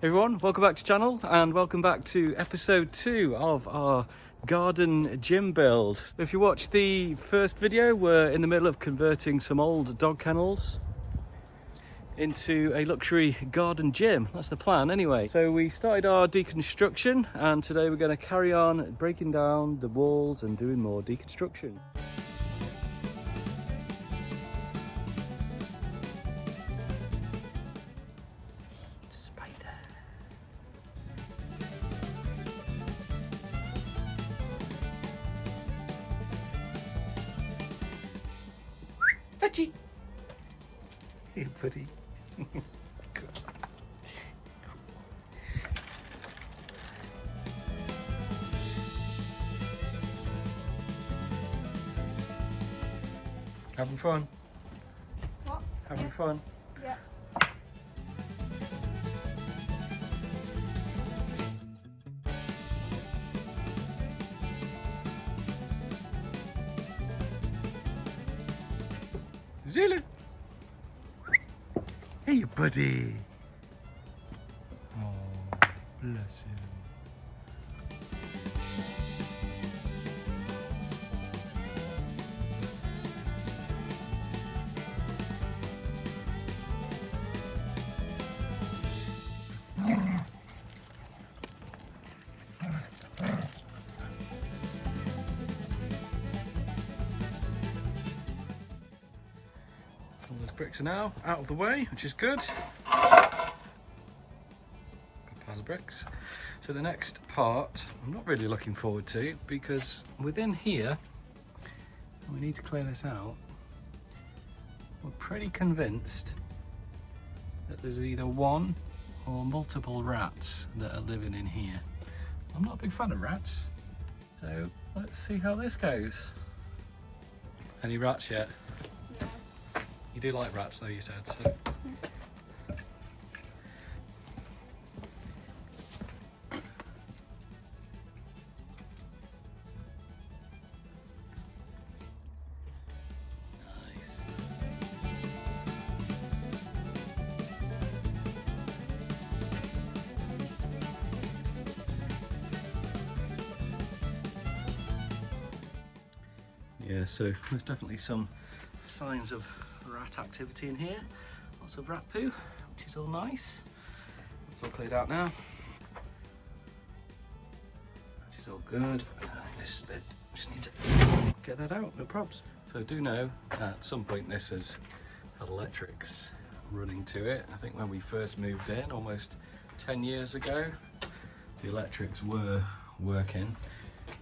Hey everyone, welcome back to the channel and welcome back to episode 2 of our garden gym build. If you watched the first video, we're in the middle of converting some old dog kennels into a luxury garden gym. That's the plan anyway. So we started our deconstruction and today we're going to carry on breaking down the walls and doing more deconstruction. Veggie! Hey, buddy. Having fun? What? Having fun? Yeah. Zulu! Hey, buddy! Oh, bless him. All those bricks are now out of the way, which is good. Good pile of bricks. So the next part, I'm not really looking forward to because within here, we need to clear this out. We're pretty convinced that there's either one or multiple rats that are living in here. I'm not a big fan of rats, so let's see how this goes. Any rats yet? You do like rats though, you said, so. Nice. Yeah, so there's definitely some signs of rat activity in here. Lots of rat poo, which is all nice. It's all cleared out now. Which is all good. This bit, just need to get that out, no probs. So do know at some point this has had electrics running to it. I think when we first moved in, almost 10 years ago, the electrics were working.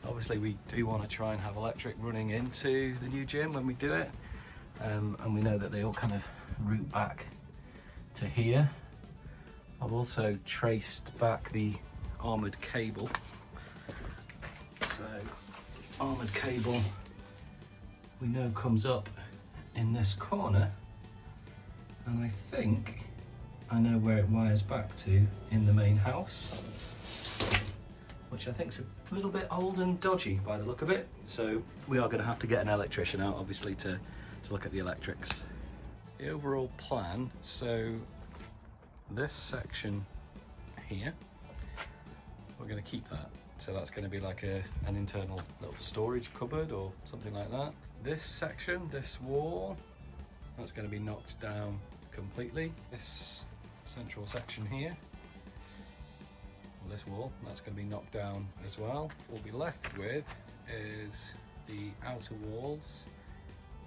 Obviously we do want to try and have electric running into the new gym when we do it. And we know that they all kind of route back to here. I've also traced back the armoured cable. So, armoured cable we know comes up in this corner, and I think I know where it wires back to in the main house, which I think is a little bit old and dodgy by the look of it. So we are going to have to get an electrician out, obviously, to look at the electrics. The overall plan, so this section here, we're going to keep that. So that's going to be like an internal little storage cupboard or something like that. This section, this wall, that's going to be knocked down completely. This central section here, this wall, that's going to be knocked down as well. What we'll be left with is the outer walls,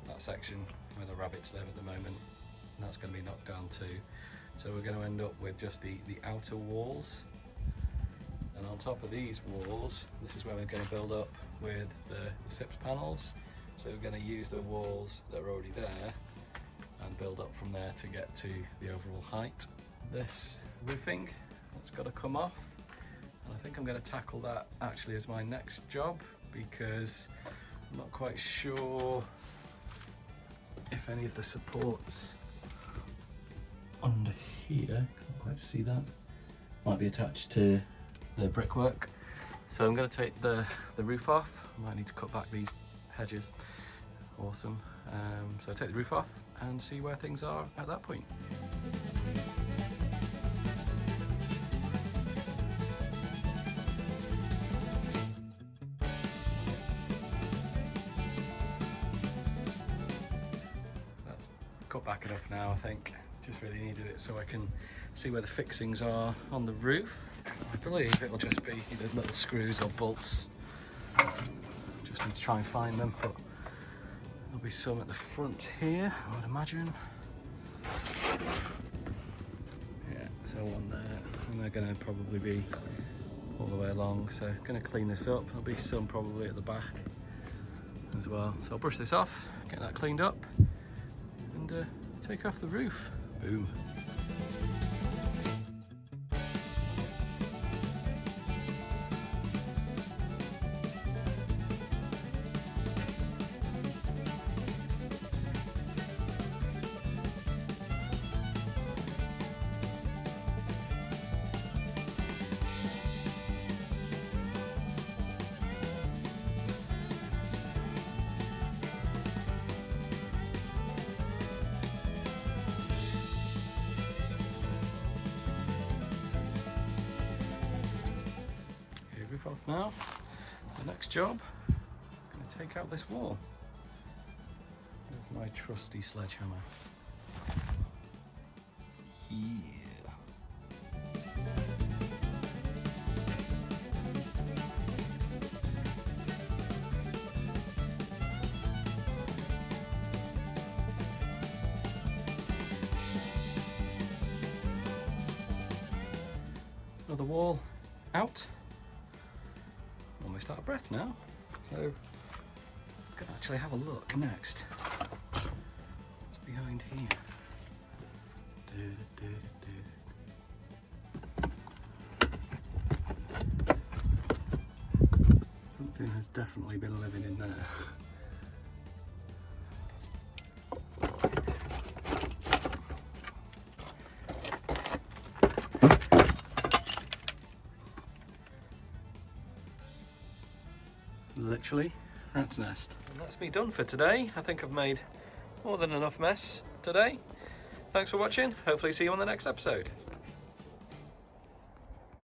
that section where the rabbits live at the moment, and that's going to be knocked down too. So we're going to end up with just the outer walls, and on top of these walls, this is where we're going to build up with the SIPS panels. So we're going to use the walls that are already there and build up from there to get to the overall height. This roofing, that's got to come off. And I think I'm going to tackle that actually as my next job, because I'm not quite sure if any of the supports under here, can't quite see that, might be attached to the brickwork. So I'm going to take the roof off. I might need to cut back these hedges. Awesome. So take the roof off and see where things are at that point. put back enough now, I think. Just really needed it so I can see where the fixings are on the roof. I believe it'll just be either little screws or bolts. Just need to try and find them, but there'll be some at the front here, I would imagine. Yeah, so one there, and they're going to probably be all the way along, so going to clean this up. There'll be some probably at the back as well. So I'll brush this off, get that cleaned up, and take off the roof. Boom. Roof off now. The next job, I'm going to take out this wall with my trusty sledgehammer. Yeah. Another wall out. Almost out of breath now, so I'm going to actually have a look next. What's behind here? Something has definitely been living in there. Literally, rat's nest. And that's me done for today. I think I've made more than enough mess today. Thanks for watching. Hopefully see you on the next episode.